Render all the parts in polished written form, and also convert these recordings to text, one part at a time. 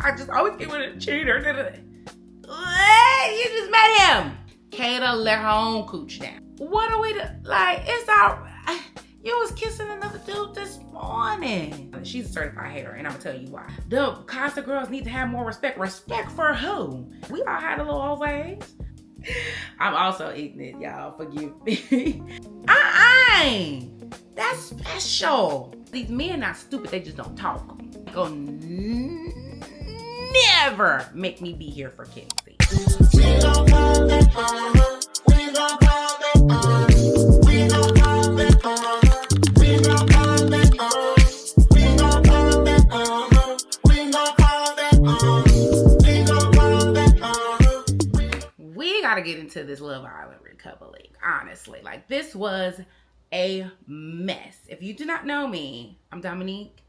I just always get with a cheater. You just met him. Kayda let her own cooch down. What are we to, like, it's our, you was kissing another dude this morning. She's a certified hater, and I'm gonna tell you why. The Casa girls need to have more respect. Respect for who? We all had a little old phase. I'm also ignorant, y'all. Forgive me. That's special. These men not stupid, they just don't talk. Go never make me be here for Kenzie. We gotta get into this Love Island recoupling, honestly. Like, this was a mess. If you do not know me, I'm Dominique,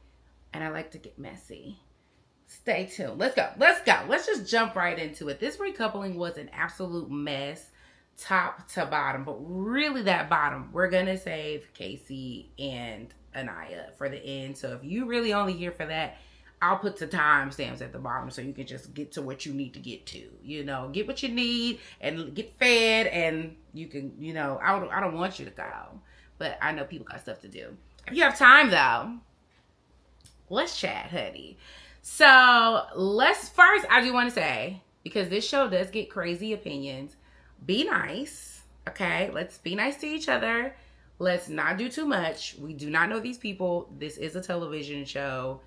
and I like to get messy. Stay tuned. Let's go. Let's just jump right into it. This recoupling was an absolute mess, top to bottom. But really, that bottom, we're going to save Casey and Aniya for the end. So if you really only here for that, I'll put the timestamps at the bottom so you can just get to what you need to get to. You know, get what you need and get fed, and you can, you know, I don't want you to go. But I know people got stuff to do. If you have time, though, let's chat, honey. So first, I do want to say, because this show does get crazy opinions, be nice, okay? Let's be nice to each other. Let's not do too much. We do not know these people. This is a television show.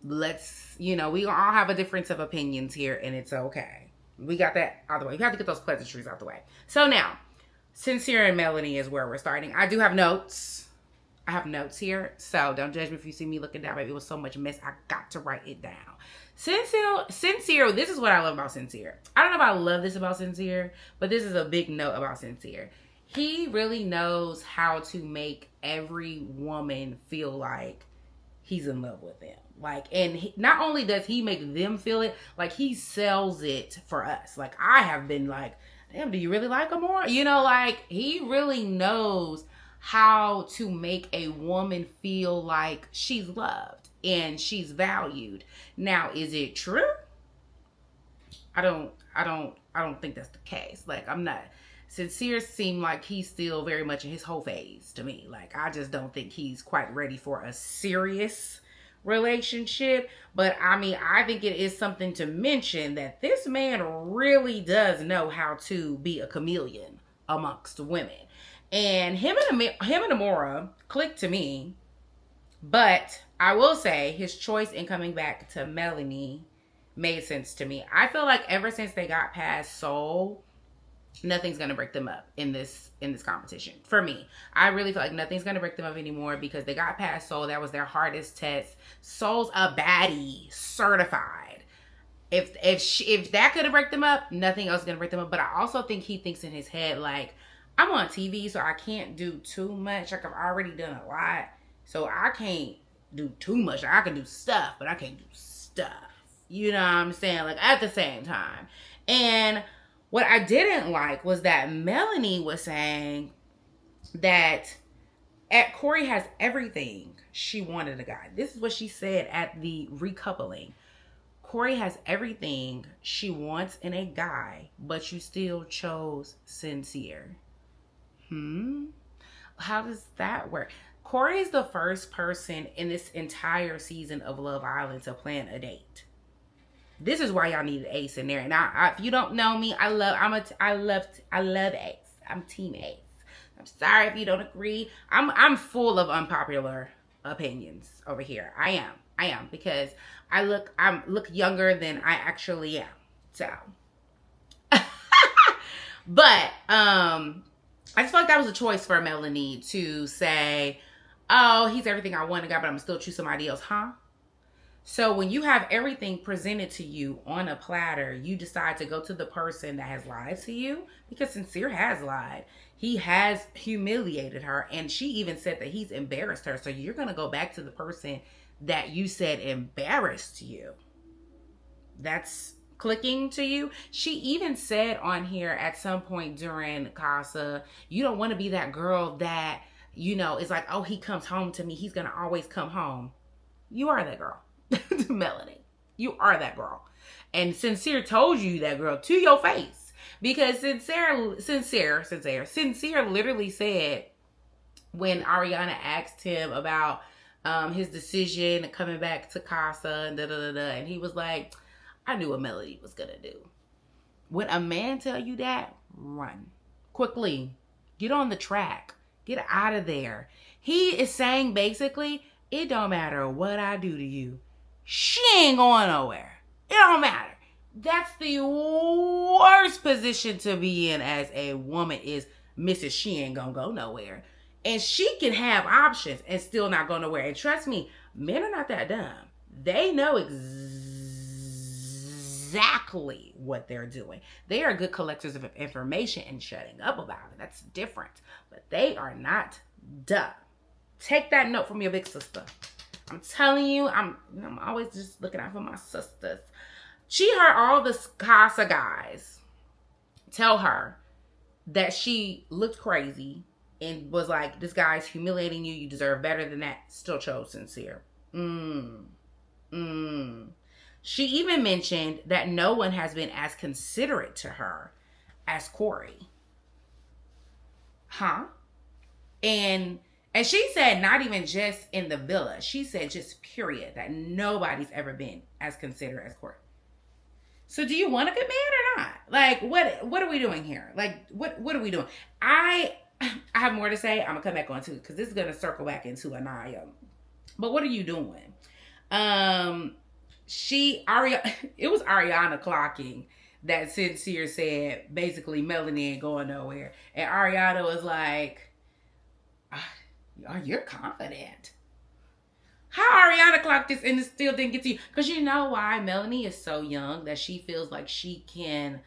Let's, you know, we all have a difference of opinions here, and it's okay. We got that out of the way. You have to get those pleasantries out the way. So now, Sincere and Melanie is where we're starting. I do have notes. I have notes here, so don't judge me if you see me looking down. Baby, it was so much mess, I got to write it down. Sincere, this is what I love about Sincere. I don't know if I love this about Sincere, but this is a big note about Sincere. He really knows how to make every woman feel like he's in love with them. Like, and not only does he make them feel it, like, he sells it for us. Like, I have been like, damn, do you really like him more? You know, like, he really knows how to make a woman feel like she's loved and she's valued. Now, is it true? I don't think that's the case. Like, I'm not. Sincere seemed like he's still very much in his whole phase to me. Like, I just don't think he's quite ready for a serious relationship. But I mean, I think it is something to mention that this man really does know how to be a chameleon amongst women. And him and Amora clicked to me, but I will say his choice in coming back to Melanie made sense to me. I feel like ever since they got past Soul, nothing's gonna break them up in this competition. For me, I really feel like nothing's gonna break them up anymore because they got past Soul. That was their hardest test. Soul's a baddie, certified. If that could have break them up, nothing else is gonna break them up. But I also think he thinks in his head, like, I'm on TV, so I can't do too much. Like, I've already done a lot, so I can't do too much. Like, I can do stuff, but I can't do stuff. You know what I'm saying? Like, at the same time. And what I didn't like was that Melanie was saying that Corey has everything she wanted a guy. This is what she said at the recoupling. Corey has everything she wants in a guy, but you still chose Sincere. How does that work? Corey is the first person in this entire season of Love Island to plan a date. This is why y'all need an ace in there. And if you don't know me, I love ace. I'm team ace. I'm sorry if you don't agree. I'm full of unpopular opinions over here. I am because I look younger than I actually am. So, but I just felt like that was a choice for Melanie to say, oh, he's everything I want in a guy, but I'm gonna still choose somebody else, huh? So when you have everything presented to you on a platter, you decide to go to the person that has lied to you, because Sincere has lied. He has humiliated her, and she even said that he's embarrassed her. So you're going to go back to the person that you said embarrassed you. That's clicking to you. She even said on here at some point during Casa, you don't want to be that girl that, you know, is like, oh, he comes home to me, he's going to always come home. You are that girl. Melanie. You are that girl. And Sincere told you that, girl, to your face. Because Sincere literally said, when Ariana asked him about his decision coming back to Casa and and he was like, I knew what Melody was gonna do. When a man tell you that, run quickly, get on the track, get out of there. He is saying basically, it don't matter what I do to you, she ain't going nowhere. It don't matter. That's the worst position to be in as a woman, is Mrs. She ain't gonna go nowhere. And she can have options and still not go nowhere. And trust me, men are not that dumb. They know exactly what they're doing. They are good collectors of information and shutting up about it. That's different. But they are not dumb. Take that note from your big sister. I'm telling you, I'm always just looking out for my sisters. She heard all the Casa guys tell her that she looked crazy and was like, this guy's humiliating you. You deserve better than that. Still chose Sincere. She even mentioned that no one has been as considerate to her as Corey. Huh? And she said not even just in the villa. She said just period, that nobody's ever been as considerate as Corey. So do you want a good man or not? Like, what are we doing here? Like, what are we doing? I have more to say. I'm going to come back on too, because this is going to circle back into Aniya. But what are you doing? It was Ariana clocking that Sincere said, basically, Melanie ain't going nowhere. And Ariana was like, you're confident. How Ariana clocked this and it still didn't get to you? Because you know why? Melanie is so young that she feels like she can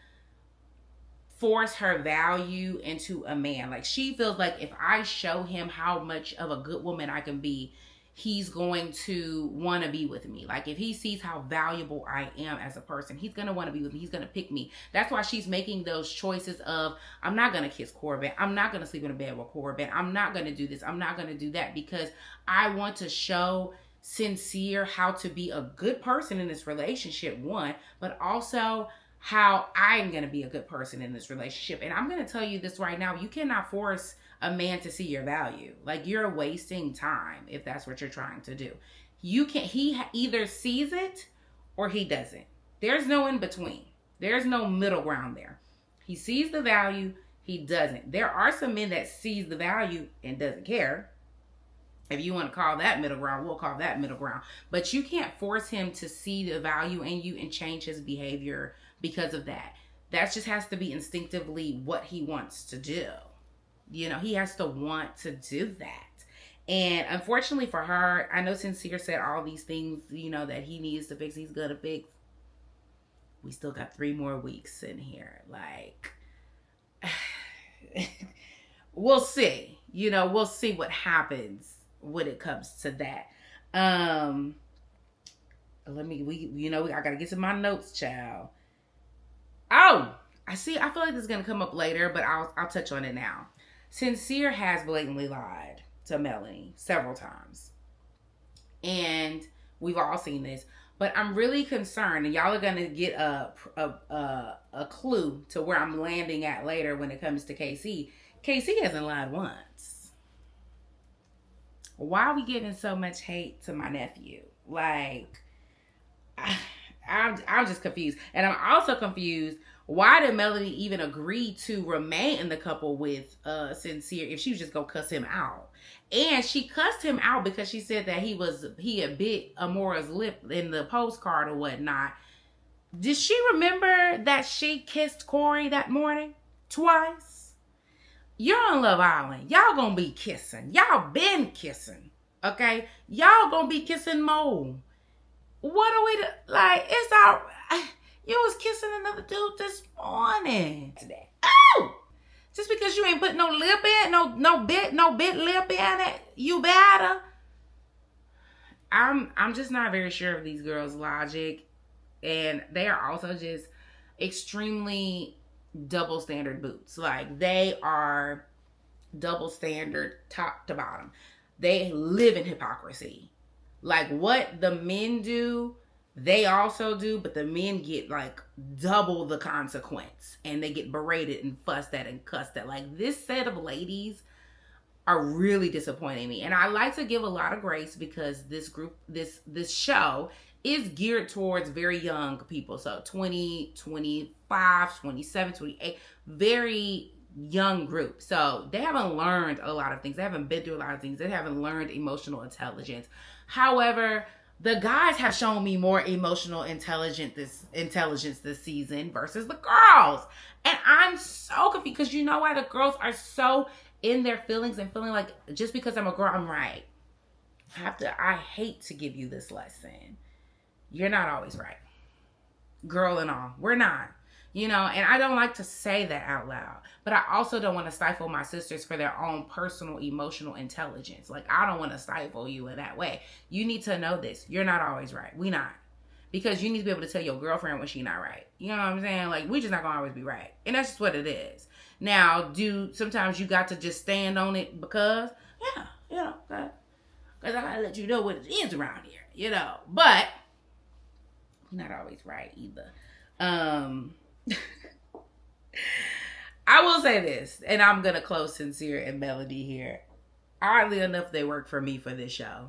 force her value into a man. Like, she feels like if I show him how much of a good woman I can be, he's going to want to be with me. Like, if he sees how valuable I am as a person, he's going to want to be with me. He's going to pick me. That's why she's making those choices of, I'm not going to kiss Corbin. I'm not going to sleep in a bed with Corbin. I'm not going to do this. I'm not going to do that, because I want to show Sincere how to be a good person in this relationship, one, but also how I'm going to be a good person in this relationship. And I'm going to tell you this right now. You cannot force a man to see your value. Like, you're wasting time if that's what you're trying to do. He either sees it or he doesn't. There's no in between. There's no middle ground there. He sees the value, he doesn't. There are some men that sees the value and doesn't care. If you want to call that middle ground, we'll call that middle ground. But you can't force him to see the value in you and change his behavior because of that. That just has to be instinctively what he wants to do. You know, he has to want to do that. And unfortunately for her, I know Sincere said all these things, you know, that he needs to fix, he's going to fix. We still got 3 more weeks in here. Like, we'll see. You know, we'll see what happens when it comes to that. I gotta get to my notes, child. Oh, I feel like this is gonna come up later, but I'll touch on it now. Sincere has blatantly lied to Melanie several times, and we've all seen this. But I'm really concerned, and y'all are gonna get a clue to where I'm landing at later when it comes to KC. KC hasn't lied once. Why are we giving so much hate to my nephew? Like, I'm just confused. And I'm also confused, why did Melanie even agree to remain in the couple with Sincere if she was just gonna cuss him out? And she cussed him out because she said that he had bit Amora's lip in the postcard or whatnot. Did she remember that she kissed Corey that morning? Twice? You're on Love Island. Y'all gonna be kissing. Y'all been kissing. Okay? Y'all gonna be kissing more. What are we do? Like, it's all... You was kissing another dude this morning. Today. Oh! Just because you ain't put no lip in, no bit lip in it, you better. I'm just not very sure of these girls' logic. And they are also just extremely double standard boots. Like, they are double standard top to bottom. They live in hypocrisy. Like, what the men do, they also do, but the men get like double the consequence, and they get berated and fussed at and cussed at. Like, this set of ladies are really disappointing me. And I like to give a lot of grace because this group, this show is geared towards very young people. So 20, 25, 27, 28, very young group. So they haven't learned a lot of things. They haven't been through a lot of things. They haven't learned emotional intelligence. However, the guys have shown me more emotional intelligence this season versus the girls. And I'm so confused because you know why? The girls are so in their feelings and feeling like just because I'm a girl, I'm right. I hate to give you this lesson. You're not always right. Girl and all. We're not. And I don't like to say that out loud. But I also don't want to stifle my sisters for their own personal emotional intelligence. Like, I don't want to stifle you in that way. You need to know this. You're not always right. We not. Because you need to be able to tell your girlfriend when she's not right. You know what I'm saying? Like, we just not going to always be right. And that's just what it is. Now, sometimes you got to just stand on it because, because I got to let you know what it is around here, But, you're not always right either. I will say this, and I'm going to close Sincere and Melody here. Oddly enough, they work for me for this show.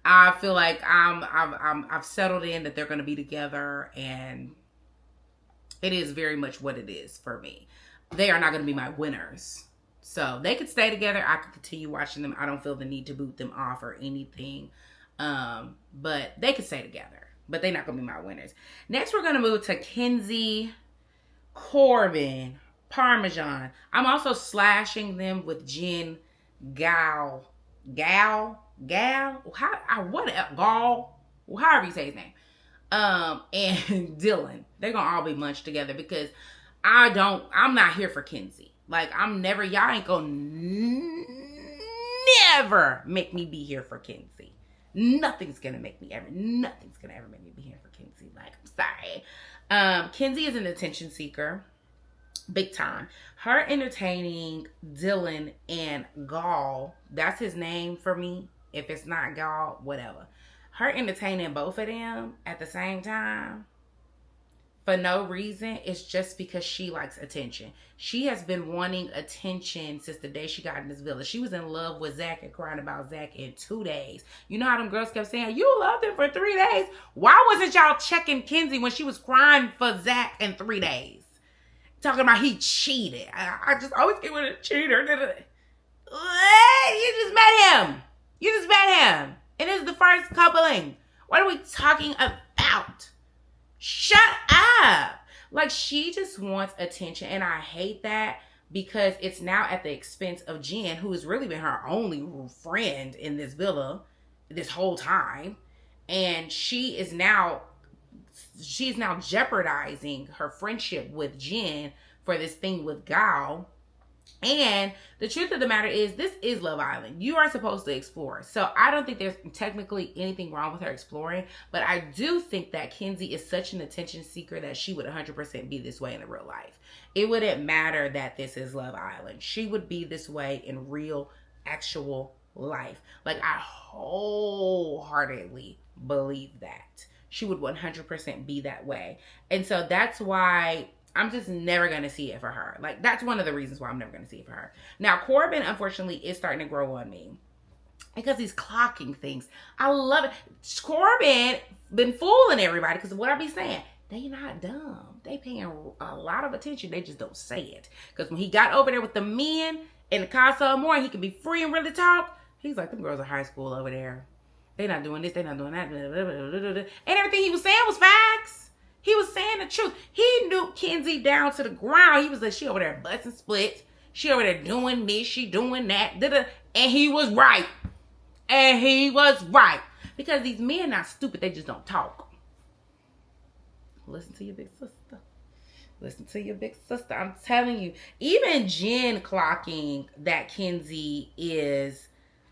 I feel like I've settled in that they're going to be together, and it is very much what it is for me. They are not going to be my winners. So they could stay together. I could continue watching them. I don't feel the need to boot them off or anything. But they could stay together. But they're not going to be my winners. Next, we're going to move to Kenzie Corbin, Parmesan. I'm also slashing them with Jen Gall. However you say his name. And Dylan. They're going to all be munched together because I'm not here for Kenzie. Like, y'all ain't going to never make me be here for Kenzie. Nothing's going to make me ever make me be here for Kenzie. Like, I'm sorry. Kenzie is an attention seeker. Big time. Her entertaining Dylan and Gall, that's his name for me. If it's not Gall, whatever. Her entertaining both of them at the same time for no reason, it's just because she likes attention. She has been wanting attention since the day she got in this village. She was in love with Zack and crying about Zack in 2 days. You know how them girls kept saying, you loved him for 3 days? Why wasn't y'all checking Kenzie when she was crying for Zack in 3 days? Talking about he cheated. I just always get with a cheater. You just met him. And this is the first coupling. What are we talking about? Shut up. Like, she just wants attention, and I hate that because it's now at the expense of Jen, who has really been her only friend in this villa this whole time. And she's now jeopardizing her friendship with Jen for this thing with Gal. And the truth of the matter is, this is Love Island. You are supposed to explore. So I don't think there's technically anything wrong with her exploring. But I do think that Kenzie is such an attention seeker that she would 100% be this way in real life. It wouldn't matter that this is Love Island. She would be this way in real, actual life. Like, I wholeheartedly believe that. She would 100% be that way. And so that's why I'm just never going to see it for her. Like, that's one of the reasons why I'm never going to see it for her. Now, Corbin, unfortunately, is starting to grow on me because he's clocking things. I love it. Corbin been fooling everybody because of what I be saying. They not dumb. They paying a lot of attention. They just don't say it. Because when he got over there with the men in the Casa Amor, he could be free and really talk. He's like, them girls are high school over there. They not doing this. They not doing that. And everything he was saying was facts. He was saying the truth. He knew Kenzie down to the ground. He was like, she over there busting splits. She over there doing this. She doing that. And he was right. Because these men not stupid. They just don't talk. Listen to your big sister. I'm telling you. Even Jen clocking that Kenzie is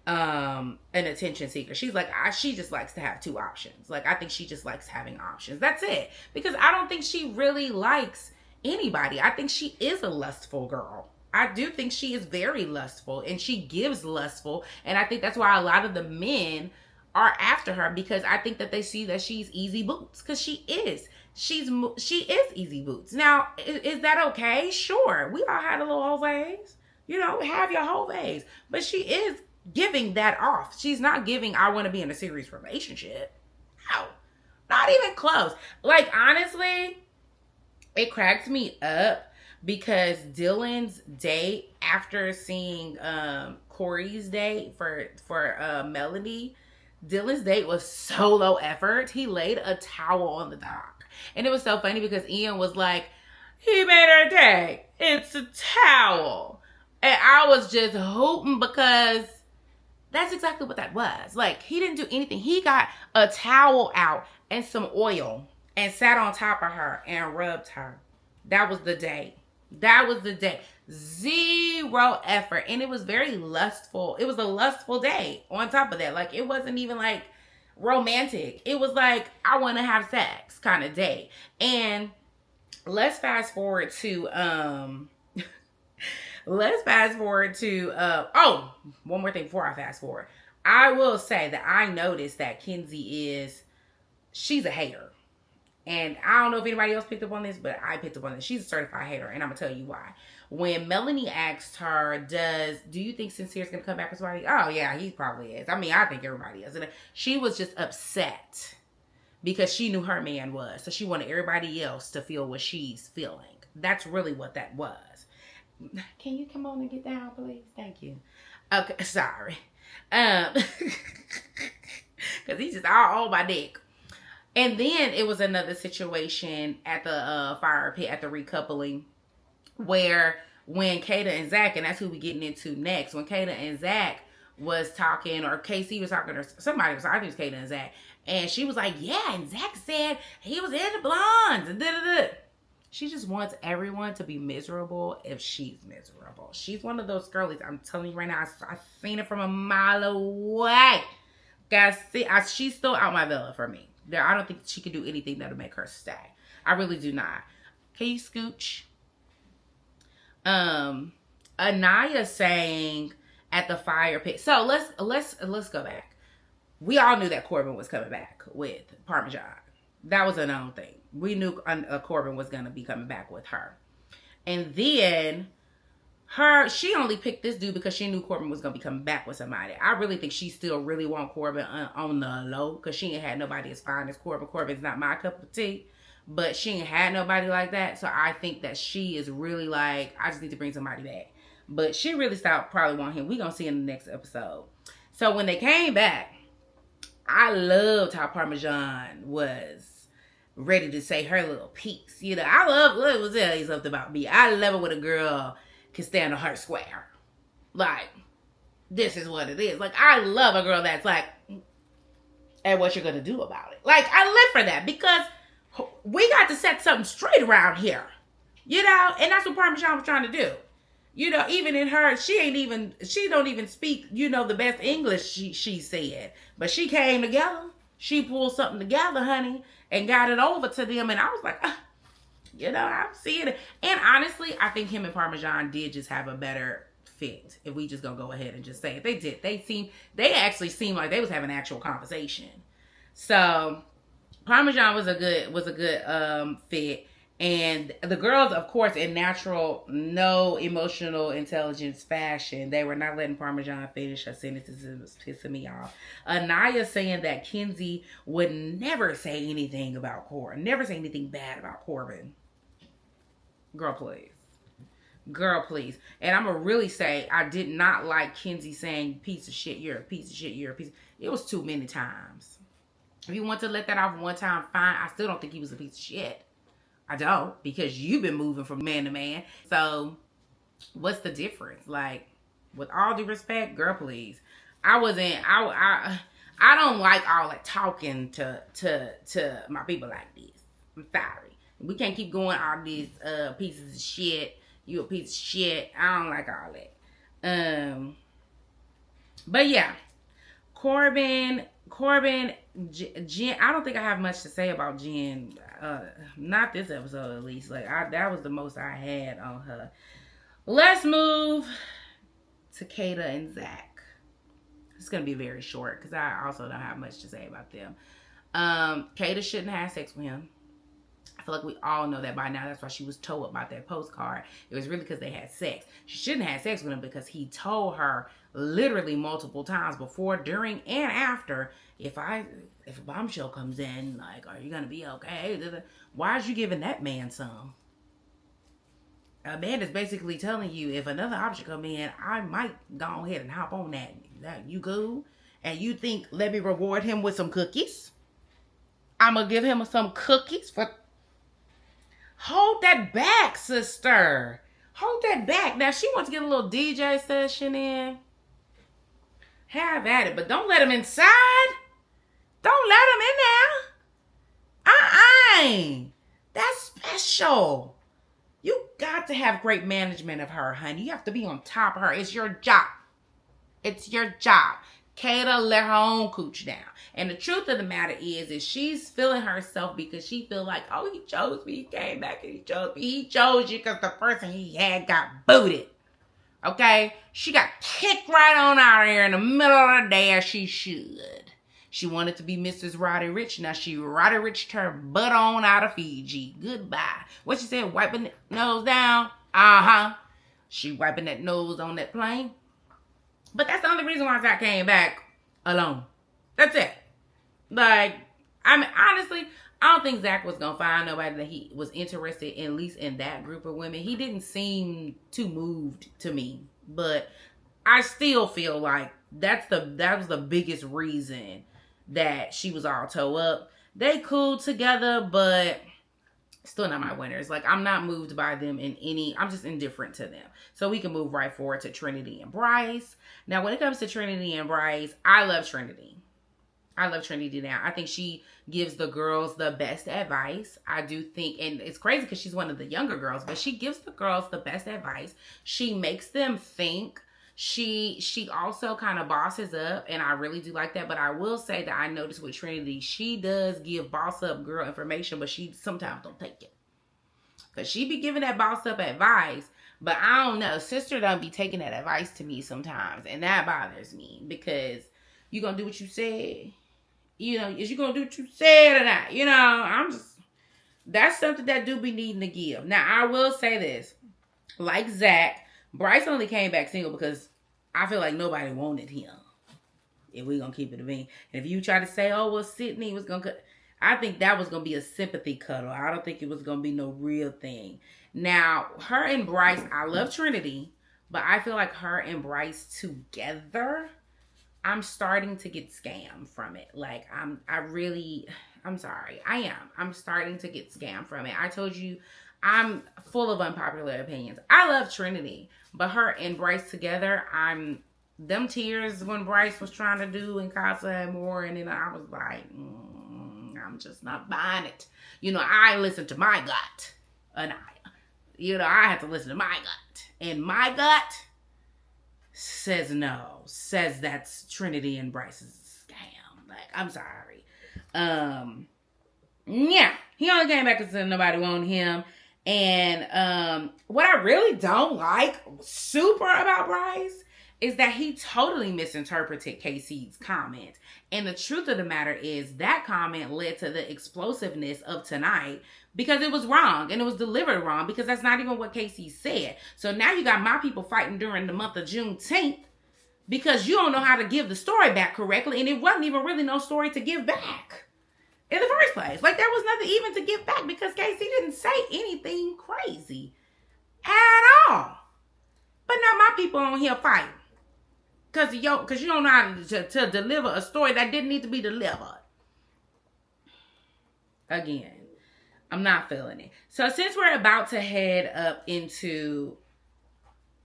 an attention seeker. She's like, she just likes to have 2 options. Like, I think she just likes having options. That's it. Because I don't think she really likes anybody. I think she is a lustful girl. I do think she is very lustful, and she gives lustful. And I think that's why a lot of the men are after her because I think that they see that she's easy boots, because she is. She is easy boots. Now, is that okay? Sure. We all had a little whole phase. You know, have your whole phase. But she is giving that off. She's not giving, I want to be in a serious relationship. No. Not even close. Like, honestly, it cracks me up because Dylan's date, after seeing Corey's date for Melanie, Dylan's date was so low effort. He laid a towel on the dock. And it was so funny because Ian was like, he made her day. It's a towel. And I was just hoping because that's exactly what that was. Like, he didn't do anything. He got a towel out and some oil and sat on top of her and rubbed her. That was the day. That was the day. Zero effort. And it was very lustful. It was a lustful day on top of that. Like, it wasn't even like romantic. It was like, I want to have sex kind of day. And let's fast forward to one more thing before I fast forward. I will say that I noticed that Kenzie she's a hater. And I don't know if anybody else picked up on this, but I picked up on this. She's a certified hater, and I'm going to tell you why. When Melanie asked her, do you think Sincere's going to come back with somebody? Oh, yeah, he probably is. I mean, I think everybody is. And she was just upset because she knew her man was. So she wanted everybody else to feel what she's feeling. That's really what that was. Can you come on and get down, please? Thank you. Okay, sorry. Because he's just all on my dick. And then it was another situation at the fire pit at the recoupling where when Kayda and Zack, and that's who we're getting into next, when Kayda and Zack was talking, or KC was talking, or somebody was, I think it was Kayda and Zack, and she was like, yeah, and Zack said he was into blondes, and da-da-da. She just wants everyone to be miserable if she's miserable. She's one of those girlies, I'm telling you right now, I've seen it from a mile away. Guys, she's still out my villa for me. I don't think she can do anything that'll make her stay. I really do not. Can you scooch? Aniya saying at the fire pit. So let's go back. We all knew that Corbin was coming back with Parmesan. That was a known thing. We knew Corbin was gonna be coming back with her. And then she only picked this dude because she knew Corbin was going to be coming back with somebody. I really think she still really want Corbin on the low because she ain't had nobody as fine as Corbin. Corbin's not my cup of tea, but she ain't had nobody like that. So I think that she is really like, I just need to bring somebody back. But she really stopped probably wanting him. We going to see in the next episode. So when they came back, I loved how Parmesan was ready to say her little piece. You know, let me tell you something about me. I love it when a girl can stand on her square. Like, this is what it is. Like, I love a girl that's like, and what you're going to do about it. Like, I live for that because we got to set something straight around here. You know? And that's what Parmesan was trying to do. You know, even in her, she don't even speak, you know, the best English she said. But she came together. She pulled something together, honey, and got it over to them. And I was like, you know, I'm seeing it. And honestly, I think him and Parmesan did just have a better fit. If we just gonna go ahead and just say it. They did. They actually seemed like they was having an actual conversation. So Parmesan was a good fit. And the girls, of course, in natural, no emotional intelligence fashion, they were not letting Parmesan finish her sentences. It was pissing me off. Aniya saying that Kenzie would never say anything about Corbin, never say anything bad about Corbin. Girl, please. Girl, please. And I'm going to really say I did not like Kenzie saying, piece of shit, you're a piece of shit, you're a piece of... It was too many times. If you want to let that off one time, fine. I still don't think he was a piece of shit. I don't, because you've been moving from man to man. So, what's the difference? Like, with all due respect, girl, please. I don't like all that talking to my people like this. I'm sorry. We can't keep going all these pieces of shit. You a piece of shit. I don't like all that. But yeah, Corbin, Jen. I don't think I have much to say about Jen. Not this episode, at least. Like that was the most I had on her. Let's move to Kayda and Zack. It's going to be very short because I also don't have much to say about them. Kayda shouldn't have sex with him. I feel like we all know that by now. That's why she was told about that postcard. It was really because they had sex. She shouldn't have sex with him because he told her literally multiple times before, during, and after, if a bombshell comes in, like, are you going to be okay? Why is you giving that man some? A man is basically telling you, if another option come in, I might go ahead and hop on that. You good? And you think, let me reward him with some cookies? I'm going to give him some cookies for... Hold that back, sister. Hold that back. Now, she wants to get a little DJ session in. Have at it, but don't let him inside. Don't let him in there. That's special. You got to have great management of her, honey. You have to be on top of her. It's your job. It's your job. Kayda let her own cooch down. And the truth of the matter is she's feeling herself because she feel like, oh, he chose me. He came back and he chose me. He chose you because the person he had got booted. Okay? She got kicked right on out of here in the middle of the day as she should. She wanted to be Mrs. Roddy Rich. Now she Roddy Riched her butt on out of Fiji. Goodbye. What she said, wiping the nose down? Uh-huh. She wiping that nose on that plane. But that's the only reason why Zack came back alone. That's it. Like, I mean, honestly, I don't think Zack was going to find nobody that he was interested in, at least in that group of women. He didn't seem too moved to me. But I still feel like that was the biggest reason that she was all toe up. They cool together, but still not my winners. Like, I'm not moved by them in any... I'm just indifferent to them. So we can move right forward to Trinity and Bryce. Now, when it comes to Trinity and Bryce, I love Trinity. I love Trinity now. I think she gives the girls the best advice. I do think, and it's crazy because she's one of the younger girls, but she gives the girls the best advice. She makes them think. She also kind of bosses up, and I really do like that. But I will say that I noticed with Trinity, she does give boss up girl information, but she sometimes don't take it. Because she be giving that boss up advice, but I don't know. Sister don't be taking that advice to me sometimes, and that bothers me because you gonna do what you said. You know, is you gonna do what you said or not? You know, that's something that do be needing to give. Now, I will say this. Like Zack, Bryce only came back single because I feel like nobody wanted him. If we gonna keep it a bean. And if you try to say, oh, well, Sydney was gonna cut, I think that was gonna be a sympathy cuddle. I don't think it was gonna be no real thing. Now, her and Bryce, I love Trinity, but I feel like her and Bryce together, I'm starting to get scammed from it. Like, I'm sorry. I am. I'm starting to get scammed from it. I told you, I'm full of unpopular opinions. I love Trinity, but her and Bryce together, them tears when Bryce was trying to do in Casa Amor, and then I was like, I'm just not buying it. You know, I listened to my gut, Aniya. You know, I have to listen to my gut. And my gut says no. Says that's Trinity and Bryce's scam. Like, I'm sorry. Yeah. He only came back because nobody wanted him. And what I really don't like super about Bryce is that he totally misinterpreted Casey's comment. And the truth of the matter is that comment led to the explosiveness of tonight because it was wrong and it was delivered wrong because that's not even what Casey said. So now you got my people fighting during the month of Juneteenth because you don't know how to give the story back correctly, and it wasn't even really no story to give back in the first place. Like, there was nothing even to give back because Casey didn't say anything crazy at all. But now my people on here fighting because you don't know how to deliver a story that didn't need to be delivered. Again, I'm not feeling it. So since we're about to head up into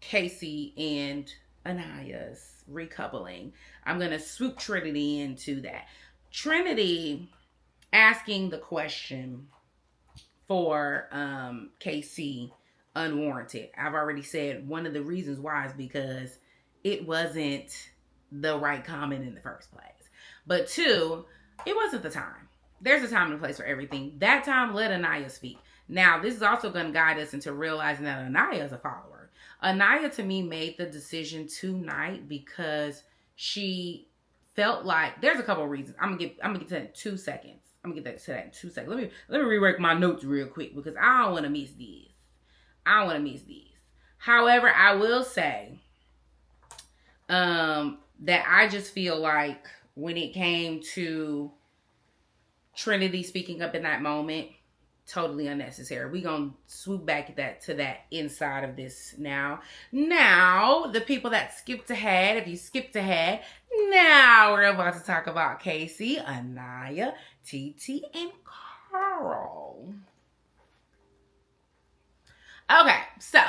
Casey and Aniya's recoupling, I'm going to swoop Trinity into that. Trinity asking the question for Casey unwarranted. I've already said one of the reasons why is because it wasn't the right comment in the first place. But two, it wasn't the time. There's a time and a place for everything. That time, let Aniya speak. Now, this is also going to guide us into realizing that Aniya is a follower. Aniya, to me, made the decision tonight because she felt like there's a couple of reasons. I'm gonna get to that in 2 seconds. I'm gonna get to that in 2 seconds. Let me rework my notes real quick because I don't want to miss these. However, I will say that I just feel like when it came to Trinity speaking up in that moment, totally unnecessary. We gonna swoop back to that inside of this now. Now, the people that skipped ahead, if you skipped ahead, now we're about to talk about Casey, Aniya, TT, and Carl. Okay, so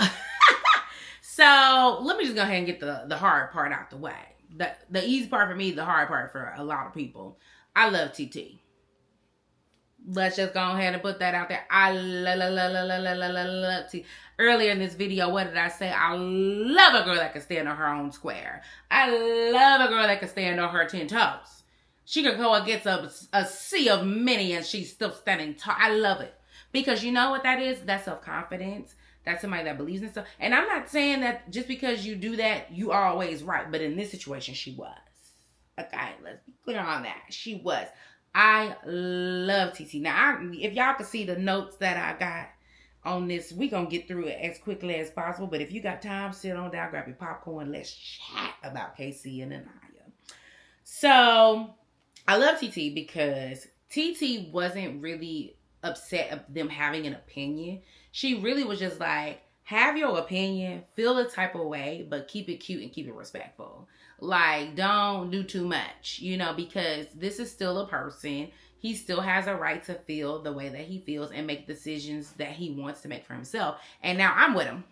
so let me just go ahead and get the hard part out the way. The easy part for me, the hard part for a lot of people. I love TT. Let's just go ahead and put that out there. I love TT. Earlier in this video, what did I say? I love a girl that can stand on her own square. I love a girl that can stand on her 10 toes. She could go against a sea of many and she's still standing tall. I love it. Because you know what that is? That's self-confidence. That's somebody that believes in stuff. And I'm not saying that just because you do that, you are always right. But in this situation, she was. Okay, let's be clear on that. She was. I love TT. Now, if y'all can see the notes that I got on this, we're going to get through it as quickly as possible. But if you got time, sit on down, grab your popcorn. Let's chat about Casey and Aniya. So, I love TT because TT wasn't really upset of them having an opinion. She really was just like, have your opinion, feel a type of way, but keep it cute and keep it respectful. Like, don't do too much, you know, because this is still a person. He still has a right to feel the way that he feels and make decisions that he wants to make for himself. And now I'm with him.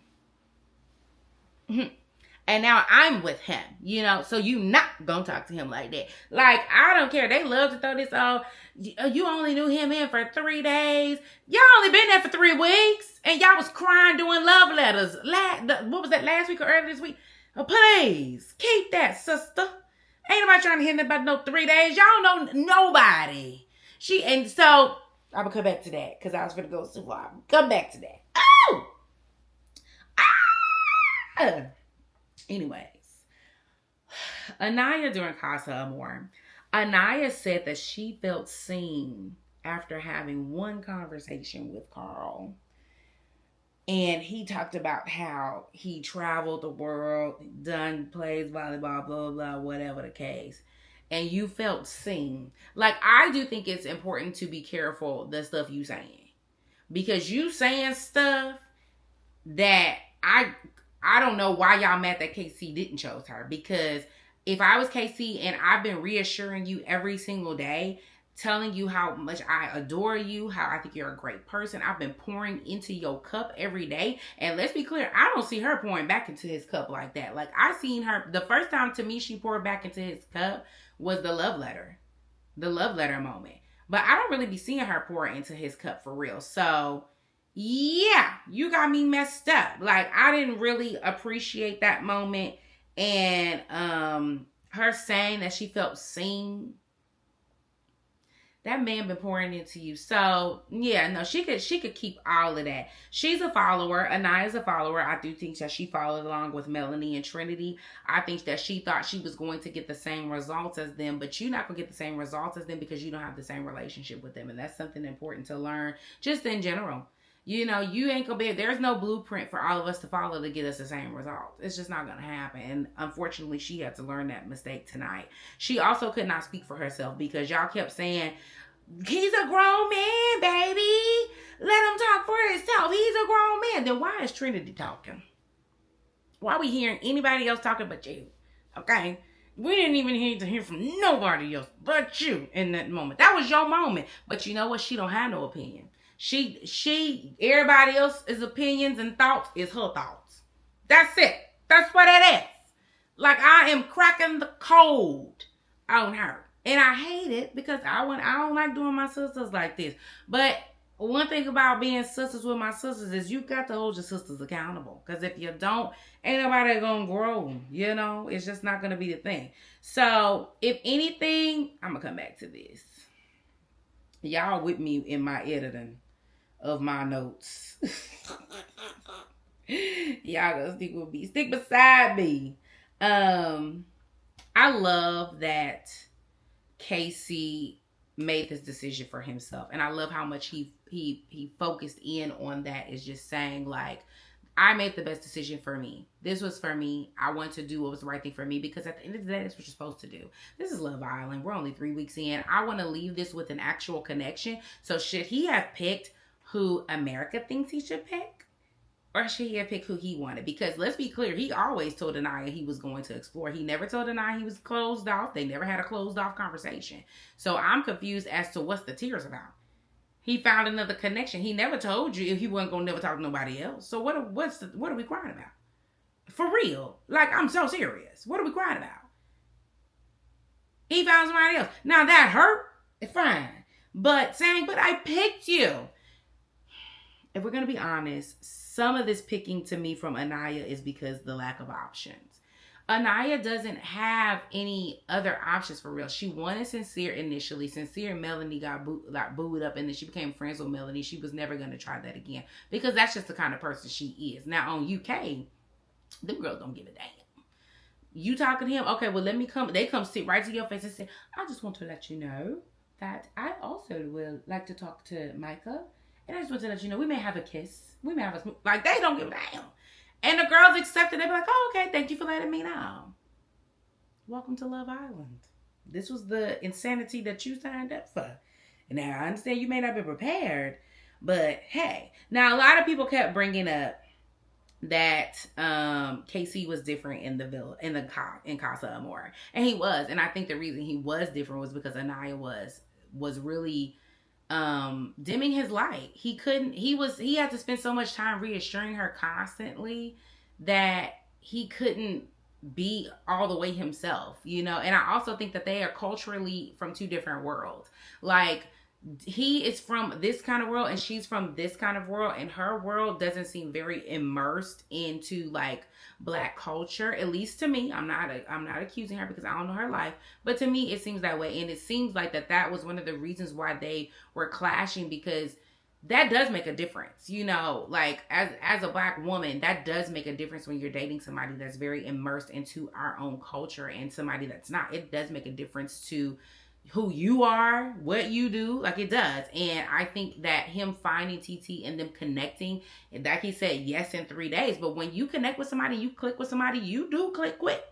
And now I'm with him, you know, so you not gonna talk to him like that. Like, I don't care. They love to throw this, you only knew him in for 3 days. Y'all only been there for 3 weeks. And y'all was crying doing love letters. What was that, last week or earlier this week? Oh, please, keep that, sister. Ain't nobody trying to hear about no 3 days. Y'all know nobody. And so, I'm gonna come back to that because I was gonna go so far. Come back to that. Oh! Ah! Anyways, Aniya during Casa Amor, Aniya said that she felt seen after having one conversation with Carl. And he talked about how he traveled the world, plays volleyball, blah, blah, blah, whatever the case. And you felt seen. Like, I do think it's important to be careful the stuff you saying. Because you saying stuff that I don't know why y'all mad that KC didn't choose her. Because if I was KC and I've been reassuring you every single day, telling you how much I adore you, how I think you're a great person, I've been pouring into your cup every day. And let's be clear, I don't see her pouring back into his cup like that. Like, I seen her, the first time to me she poured back into his cup was the love letter moment. But I don't really be seeing her pour into his cup for real. So yeah, you got me messed up. Like, I didn't really appreciate that moment. And her saying that she felt seen. That man been pouring into you. So yeah, no, she could keep all of that. She's a follower. Aniya's a follower. I do think that she followed along with Melanie and Trinity. I think that she thought she was going to get the same results as them, but you're not going to get the same results as them because you don't have the same relationship with them. And that's something important to learn just in general. You know, you ain't gonna be, there's no blueprint for all of us to follow to get us the same results. It's just not gonna happen. And unfortunately, she had to learn that mistake tonight. She also could not speak for herself because y'all kept saying, he's a grown man, baby. Let him talk for himself. He's a grown man. Then why is Trinity talking? Why are we hearing anybody else talking but you? Okay? We didn't even need to hear from nobody else but you in that moment. That was your moment. But you know what? She don't have no opinion. Everybody else's opinions and thoughts is her thoughts. That's it. That's what it is. Like, I am cracking the code on her. And I hate it because I don't like doing my sisters like this. But one thing about being sisters with my sisters is you got to hold your sisters accountable. Because if you don't, ain't nobody gonna grow. You know, it's just not gonna be the thing. So, if anything, I'm gonna come back to this. Y'all with me in my editing of my notes. Y'all gonna stick with me. Stick beside me. I love that Casey made this decision for himself, and I love how much he focused in on that. Is just saying like, I made the best decision for me. This was for me. I want to do what was the right thing for me, because at the end of the day, that's what you're supposed to do. This is Love Island. We're only 3 weeks in. I want to leave this with an actual connection. So should he have picked who America thinks he should pick? Or should he have picked who he wanted? Because let's be clear, he always told Aniya he was going to explore. He never told Aniya he was closed off. They never had a closed off conversation. So I'm confused as to what's the tears about. He found another connection. He never told you if he wasn't going to never talk to nobody else. So what are we crying about? For real. Like, I'm so serious. What are we crying about? He found somebody else. Now that hurt. It's fine. But saying, but I picked you. If we're going to be honest, some of this picking to me from Aniya is because the lack of options. Aniya doesn't have any other options for real. She wanted Sincere initially. Sincere and Melanie got booed up, and then she became friends with Melanie. She was never going to try that again, because that's just the kind of person she is. Now on UK, them girls don't give a damn. You talking to him? Okay, well let me come. They come sit right to your face and say, I just want to let you know that I also will like to talk to Micah. And I just want to let you know, we may have a kiss. We may have a... Like, they don't give a damn. And the girls accept it. They be like, oh, okay, thank you for letting me know. Welcome to Love Island. This was the insanity that you signed up for. And now, I understand you may not be prepared, but hey. Now, a lot of people kept bringing up that KC was different in the villa, in Casa Amor. And he was. And I think the reason he was different was because Aniya was really... dimming his light. He had to spend so much time reassuring her constantly that he couldn't be all the way himself, you know. And I also think that they are culturally from two different worlds. Like, he is from this kind of world and she's from this kind of world, and her world doesn't seem very immersed into like Black culture, at least to me. I'm not accusing her because I don't know her life, but to me it seems that way. And it seems like that was one of the reasons why they were clashing, because that does make a difference, you know. Like, as a Black woman, that does make a difference when you're dating somebody that's very immersed into our own culture and somebody that's not. It does make a difference to who you are, what you do, like it does. And I think that him finding TT and them connecting, and like he said, yes, in 3 days. But when you connect with somebody, you click with somebody, you do click quick.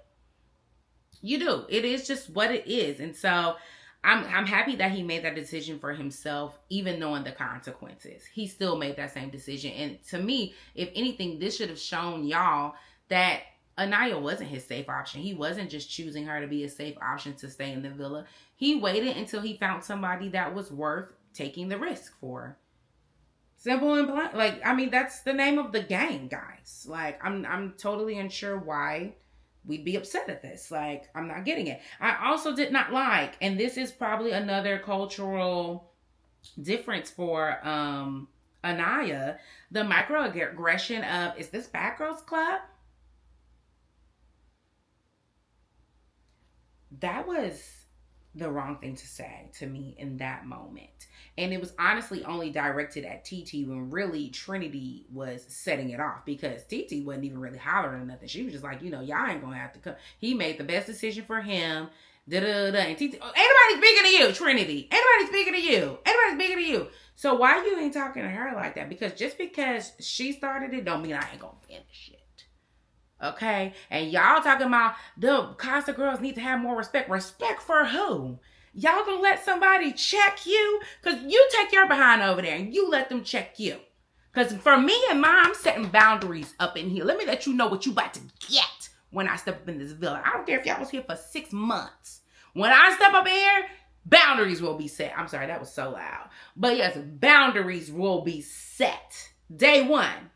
You do. It is just what it is. And so I'm happy that he made that decision for himself, even knowing the consequences. He still made that same decision. And to me, if anything, this should have shown y'all that Aniya wasn't his safe option. He wasn't just choosing her to be a safe option to stay in the villa. He waited until he found somebody that was worth taking the risk for. Simple and blunt. Like, I mean, that's the name of the game, guys. Like, I'm totally unsure why we'd be upset at this. Like, I'm not getting it. I also did not like, and this is probably another cultural difference for Aniya, the microaggression of, is this Bad Girls Club? That was the wrong thing to say to me in that moment. And it was honestly only directed at TT when really Trinity was setting it off, because TT wasn't even really hollering or nothing. She was just like, you know, y'all ain't gonna have to come. He made the best decision for him. Da-da-da. And TT, oh, anybody speaking to you, Trinity? Anybody speaking to you? Anybody speaking to you? So why you ain't talking to her like that? Because just because she started it don't mean I ain't gonna finish it. Okay? And y'all talking about the Casa girls need to have more respect. Respect for who? Y'all gonna let somebody check you? Because you take your behind over there and you let them check you. Because for me and mine, I'm setting boundaries up in here. Let me let you know what you about to get when I step up in this villa. I don't care if y'all was here for 6 months. When I step up in here, boundaries will be set. I'm sorry, that was so loud. But yes, boundaries will be set. Day one.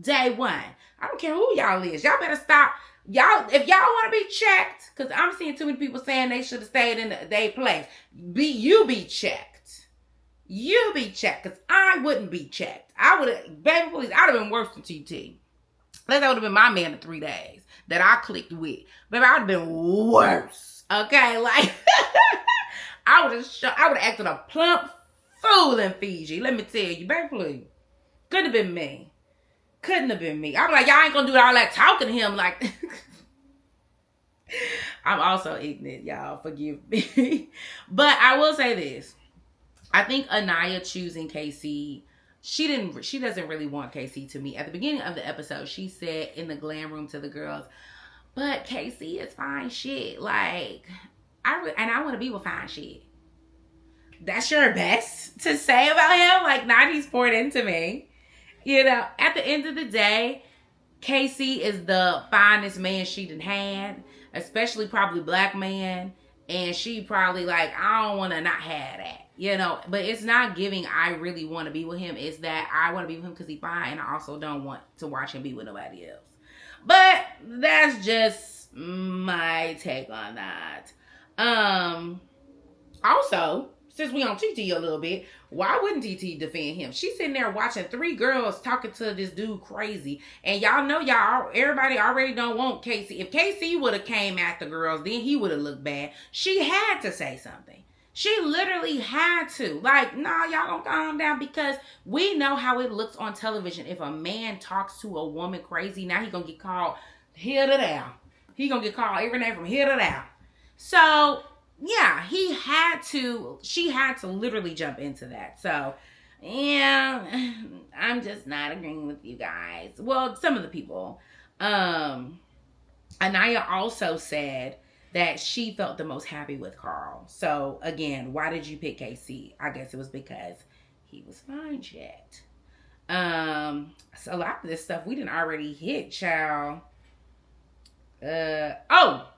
Day one. I don't care who y'all is. Y'all better stop. Y'all, if y'all want to be checked, because I'm seeing too many people saying they should have stayed in their place. You be checked. You be checked, because I wouldn't be checked. I would have, baby, please, I'd have been worse than TT. That would have been my man in 3 days that I clicked with. Baby, I would have been worse. Okay, like, I would have acted a plump fool in Fiji. Let me tell you, baby, please. Couldn't have been me. Couldn't have been me. I'm like, y'all ain't gonna do all that talking to him like. I'm also ignorant, y'all. Forgive me. But I will say this. I think Aniya choosing Casey, she doesn't really want Casey to me. At the beginning of the episode, she said in the glam room to the girls, but Casey is fine shit. Like, I want to be with fine shit. That's your best to say about him? Like, not he's poured into me. You know, at the end of the day, Casey is the finest man she done had, especially probably black man. And she probably like, I don't want to not have that, you know. But it's not giving I really want to be with him. It's that I want to be with him because he's fine. And I also don't want to watch him be with nobody else. But that's just my take on that. Also, since we on TT a little bit, why wouldn't TT defend him? She's sitting there watching 3 girls talking to this dude crazy. And y'all know everybody already don't want Casey. If Casey would have came at the girls, then he would have looked bad. She had to say something. She literally had to. Like, nah, y'all don't calm down, because we know how it looks on television. If a man talks to a woman crazy, now he gonna get called here to there. He gonna get called every name from here to there. So, yeah, she had to literally jump into that. So, yeah, I'm just not agreeing with you guys. Well, some of the people. Aniya also said that she felt the most happy with Carl. So, again, why did you pick Casey? I guess it was because he was fine shit. So a lot of this stuff we didn't already hit, child.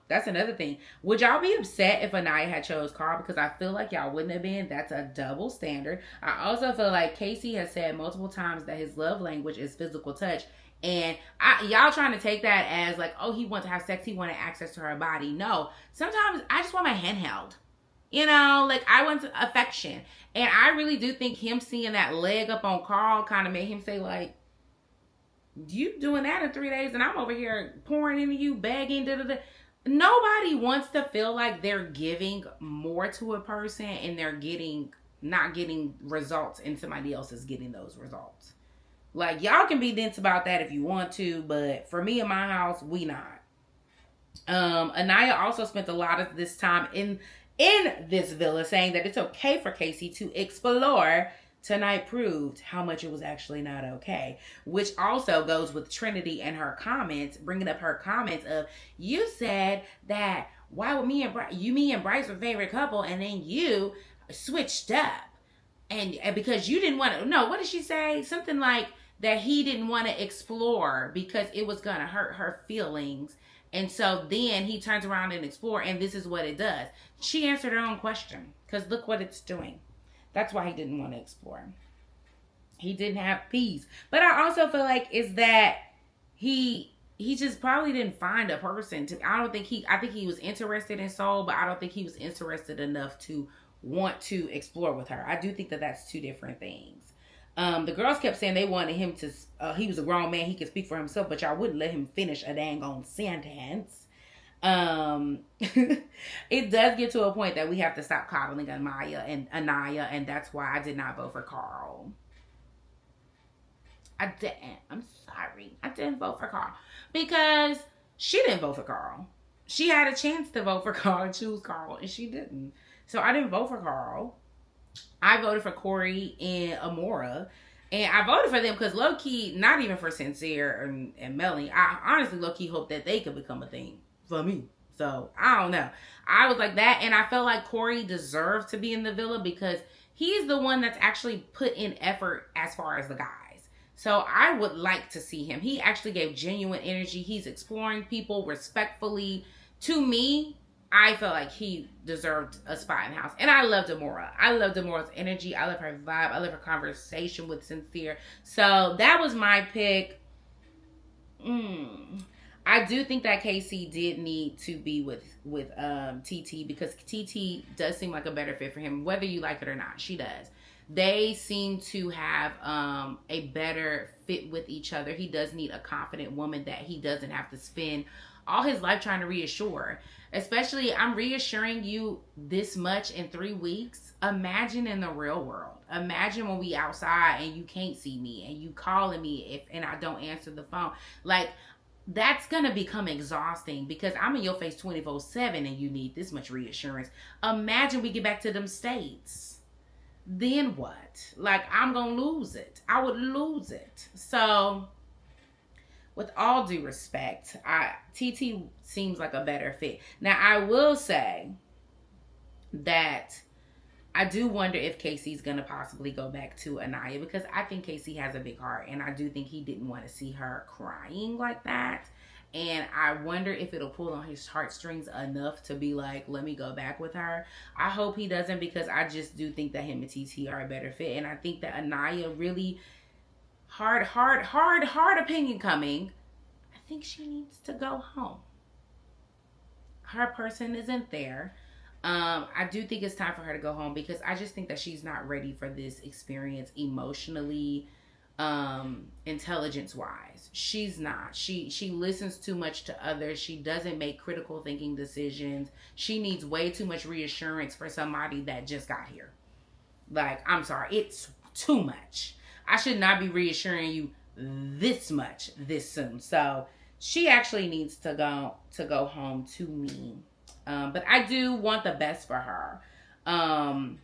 That's another thing. Would y'all be upset if Aniya had chose Carl? Because I feel like y'all wouldn't have been. That's a double standard. I also feel like Casey has said multiple times that his love language is physical touch. And y'all trying to take that as like, oh, he wants to have sex. He wanted access to her body. No. Sometimes I just want my hand held. You know, like I want affection. And I really do think him seeing that leg up on Carl kind of made him say like, you doing that in 3 days and I'm over here pouring into you, begging, da-da-da. Nobody wants to feel like they're giving more to a person and they're not getting results and somebody else is getting those results. Like, y'all can be dense about that if you want to, but for me in my house, we not. Aniya also spent a lot of this time in this villa saying that it's okay for Casey to explore. Tonight proved how much it was actually not okay, which also goes with Trinity and her comments, bringing up her comments of, you said that why would me and Bryce were favorite couple, and then you switched up, and because you didn't want to. No, what did she say? Something like that he didn't want to explore because it was gonna hurt her feelings, and so then he turns around and explore, and this is what it does. She answered her own question because look what it's doing. That's why he didn't want to explore. He didn't have peace. But I also feel like is that he just probably didn't find a person to. I think he was interested in Soul, but I don't think he was interested enough to want to explore with her. I do think that that's 2 different things. The girls kept saying they wanted him to. He was a grown man. He could speak for himself, but y'all wouldn't let him finish a dang on sentence. It does get to a point that we have to stop coddling Aniya, and that's why I did not vote for Carl. I didn't. I'm sorry. I didn't vote for Carl because she didn't vote for Carl. She had a chance to vote for Carl and choose Carl, and she didn't. So I didn't vote for Carl. I voted for Corey and Amora. And I voted for them because low-key, not even for Sincere and Melanie, I honestly low-key hope that they could become a thing for me. So, I don't know. I was like that, and I felt like Corey deserved to be in the villa because he's the one that's actually put in effort as far as the guys. So, I would like to see him. He actually gave genuine energy. He's exploring people respectfully. To me, I felt like he deserved a spot in the house. And I loved Amora. I loved Amora's energy. I love her vibe. I love her conversation with Sincere. So, that was my pick. I do think that Casey did need to be with TT because TT does seem like a better fit for him, whether you like it or not. She does. They seem to have a better fit with each other. He does need a confident woman that he doesn't have to spend all his life trying to reassure. Especially, I'm reassuring you this much in 3 weeks. Imagine in the real world. Imagine when we outside and you can't see me and you calling me and I don't answer the phone. Like, that's going to become exhausting because I'm in your face 24/7 and you need this much reassurance. Imagine we get back to them states. Then what? Like, I'm going to lose it. I would lose it. So, with all due respect, TT seems like a better fit. Now, I will say that I do wonder if Casey's going to possibly go back to Aniya, because I think Casey has a big heart, and I do think he didn't want to see her crying like that. And I wonder if it'll pull on his heartstrings enough to be like, let me go back with her. I hope he doesn't, because I just do think that him and TT are a better fit. And I think that Aniya really, hard opinion coming, I think she needs to go home. Her person isn't there. I do think it's time for her to go home, because I just think that she's not ready for this experience emotionally, intelligence wise. She's not. She listens too much to others. She doesn't make critical thinking decisions. She needs way too much reassurance for somebody that just got here. Like, I'm sorry, it's too much. I should not be reassuring you this much this soon. So she actually needs to go home, to me. But I do want the best for her. I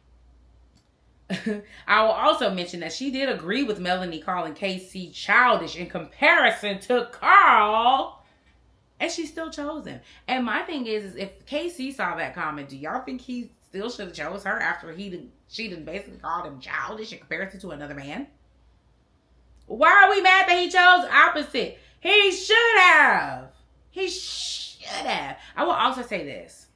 will also mention that she did agree with Melanie calling Casey childish in comparison to Carl, and she still chose him. And my thing is if Casey saw that comment, do y'all think he still should have chose her after she done basically called him childish in comparison to another man? Why are we mad that he chose opposite? He should have. He should have. I will also say this.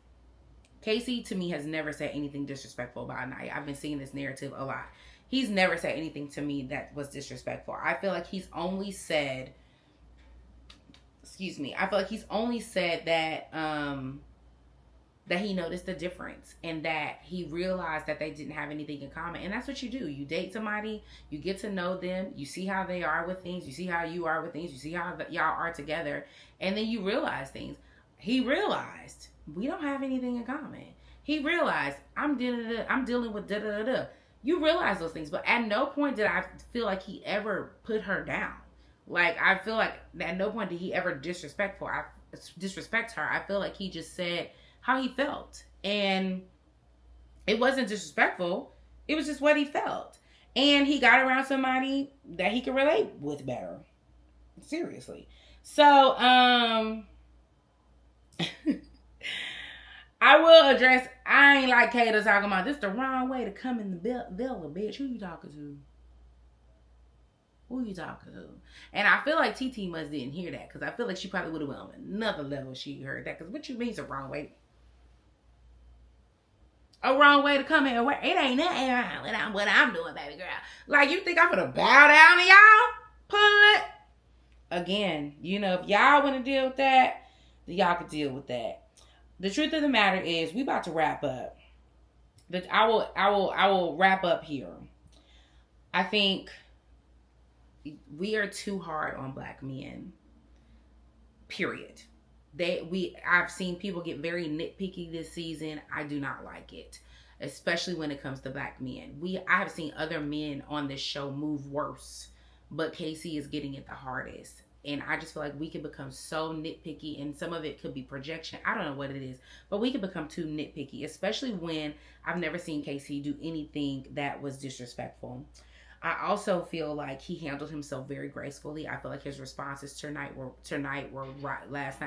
Casey, to me, has never said anything disrespectful about Aniya. I've been seeing this narrative a lot. He's never said anything to me that was disrespectful. I feel like he's only said, that that he noticed the difference and that he realized that they didn't have anything in common. And that's what you do. You date somebody, you get to know them, you see how they are with things, you see how you are with things, you see how y'all are together, and then you realize things. He realized we don't have anything in common. He realized I'm dealing with da-da-da-da. You realize those things, but at no point did I feel like he ever put her down. Like, I feel like at no point did he ever disrespect her. I feel like he just said how he felt. And it wasn't disrespectful. It was just what he felt. And he got around somebody that he could relate with better. Seriously. So, I will address, I ain't like Kayda talking about this the wrong way to come in the villa, bitch. Who you talking to? Who you talking to? And I feel like TT must didn't hear that, because I feel like she probably would have went on another level if she heard that. Because what you mean it's a wrong way? A wrong way to come in. It ain't nothing what I'm doing, baby girl. Like, you think I'm gonna bow down to y'all? Put. Again, if y'all want to deal with that, then y'all can deal with that. The truth of the matter is, we about to wrap up. I will wrap up here. I think we are too hard on black men. Period. I've seen people get very nitpicky this season. I do not like it, especially when it comes to black men. I have seen other men on this show move worse, but Casey is getting it the hardest. And I just feel like we can become so nitpicky, and some of it could be projection. I don't know what it is, but we can become too nitpicky, especially when I've never seen Casey do anything that was disrespectful. I also feel like he handled himself very gracefully. I feel like his responses last night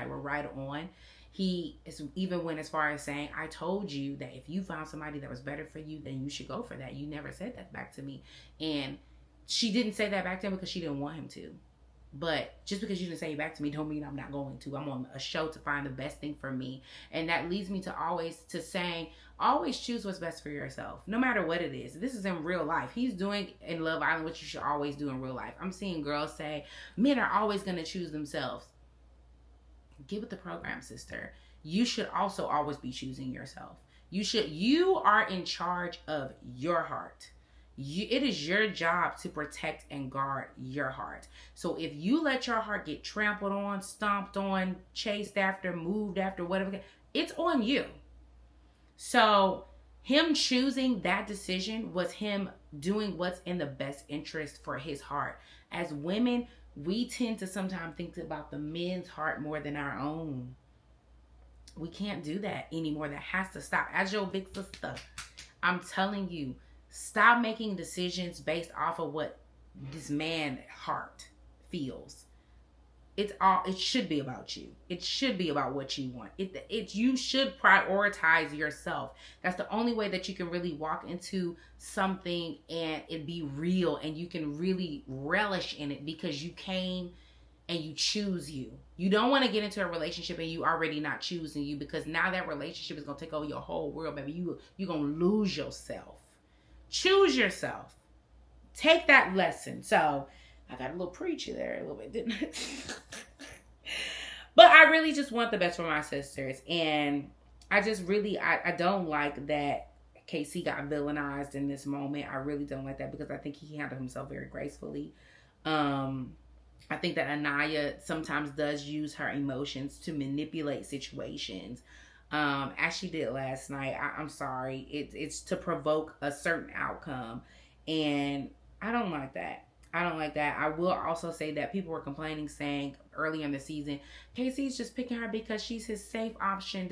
were right on. He even went as far as saying, I told you that if you found somebody that was better for you, then you should go for that. You never said that back to me. And she didn't say that back to him because she didn't want him to. But just because you didn't say it back to me don't mean I'm not going to. I'm on a show to find the best thing for me. And that leads me to saying, always choose what's best for yourself, no matter what it is. This is in real life. He's doing in Love Island what you should always do in real life. I'm seeing girls say, men are always going to choose themselves. Get with the program, sister. You should also always be choosing yourself. You are in charge of your heart. It is your job to protect and guard your heart. So if you let your heart get trampled on, stomped on, chased after, moved after, whatever, it's on you. So him choosing that decision was him doing what's in the best interest for his heart. As women, we tend to sometimes think about the men's heart more than our own. We can't do that anymore. That has to stop. As your big sister, I'm telling you, stop making decisions based off of what this man's heart feels. It should be about you. It should be about what you want. You should prioritize yourself. That's the only way that you can really walk into something and it be real and you can really relish in it, because you came and you choose you. You don't want to get into a relationship and you already not choosing you, because now that relationship is going to take over your whole world, baby. You're going to lose yourself. Choose yourself. Take that lesson. So I got a little preachy there a little bit, didn't I? But I really just want the best for my sisters. And I just really, I don't like that Casey got villainized in this moment. I really don't like that, because I think he handled himself very gracefully. I think that Aniya sometimes does use her emotions to manipulate situations. As she did last night. I'm sorry. It's to provoke a certain outcome. And I don't like that. I don't like that. I will also say that people were complaining, saying early in the season, Casey's just picking her because she's his safe option.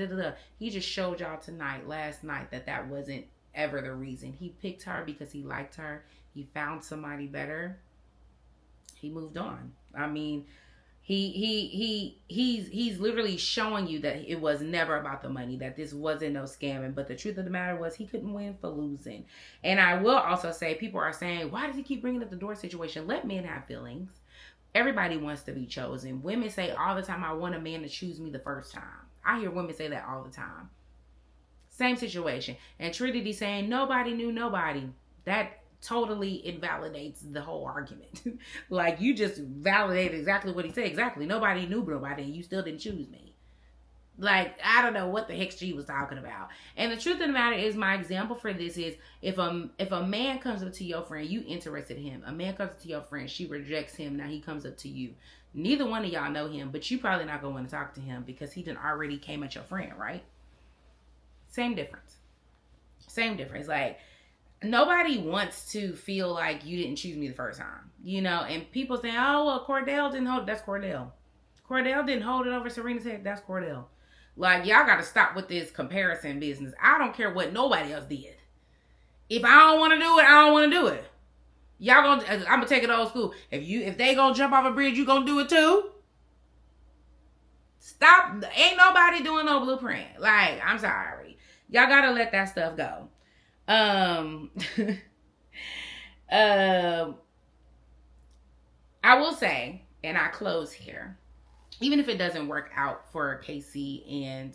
He just showed y'all last night, that wasn't ever the reason. He picked her because he liked her. He found somebody better. He moved on. I mean, he's literally showing you that it was never about the money, that this wasn't no scamming. But the truth of the matter was, he couldn't win for losing. And I will also say, people are saying, why does he keep bringing up the door situation? Let men have feelings. Everybody wants to be chosen. Women say all the time, I want a man to choose me the first time. I hear women say that all the time. Same situation. And Trinity saying nobody knew nobody. That totally invalidates the whole argument. Like, you just validated exactly what he said. Exactly. Nobody knew nobody and you still didn't choose me. Like, I don't know what the heck she was talking about. And the truth of the matter is, my example for this is, if a man comes up to your friend, you interested in him. A man comes up to your friend, she rejects him, now he comes up to you. Neither one of y'all know him, but you probably not going to want to talk to him because he done already came at your friend, right? Same difference. Same difference. Like, nobody wants to feel like you didn't choose me the first time, and people saying, oh, well, Cordell didn't hold it. That's Cordell. Cordell didn't hold it over Serena's head. That's Cordell. Like, y'all got to stop with this comparison business. I don't care what nobody else did. If I don't want to do it, I don't want to do it. I'm going to take it old school. If they going to jump off a bridge, you going to do it too? Stop. Ain't nobody doing no blueprint. Like, I'm sorry. Y'all got to let that stuff go. I will say, and I close here, even if it doesn't work out for Casey and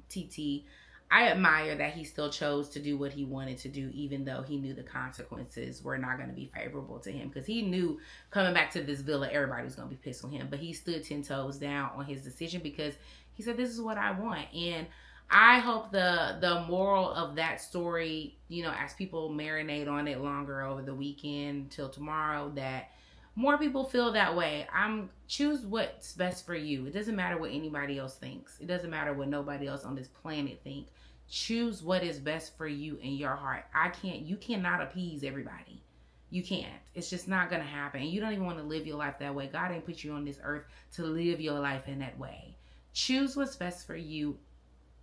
TT, I admire that he still chose to do what he wanted to do, even though he knew the consequences were not going to be favorable to him, because he knew coming back to this villa, everybody was going to be pissed on him. But he stood 10 toes down on his decision, because he said, this is what I want. And I hope the moral of that story, as people marinate on it longer over the weekend till tomorrow, that more people feel that way. Choose what's best for you. It doesn't matter what anybody else thinks. It doesn't matter what nobody else on this planet thinks. Choose what is best for you in your heart. You cannot appease everybody. You can't. It's just not going to happen. And you don't even want to live your life that way. God ain't put you on this earth to live your life in that way. Choose what's best for you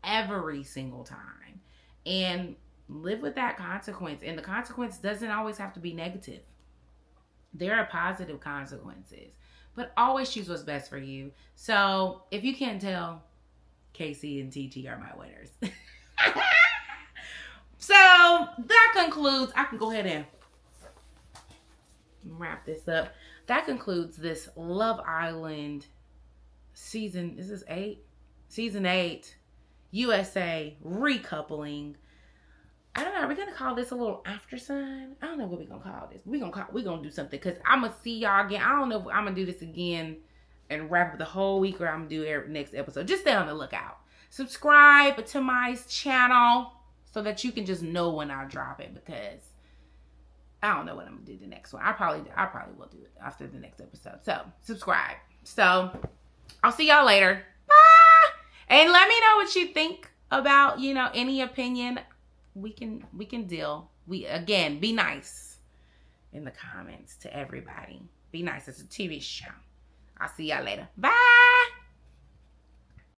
every single time, and live with that consequence. And the consequence doesn't always have to be negative. There are positive consequences, but always choose what's best for you. So if you can't tell, Casey and TT are my winners. So that concludes, I can go ahead and wrap this up. That concludes this Love Island season, is this 8? Season 8. USA recoupling. I don't know. Are we gonna call this a little after sun? I don't know what we're gonna call this. We're gonna do something, because I'm gonna see y'all again. I don't know if I'm gonna do this again and wrap up the whole week, or I'm gonna do every next episode. Just stay on the lookout. Subscribe to my channel so that you can just know when I drop it, because I don't know what I'm gonna do the next one. I probably will do it after the next episode. So subscribe. So I'll see y'all later. And let me know what you think about, any opinion. We can deal. Be nice in the comments to everybody. Be nice. It's a TV show. I'll see y'all later. Bye.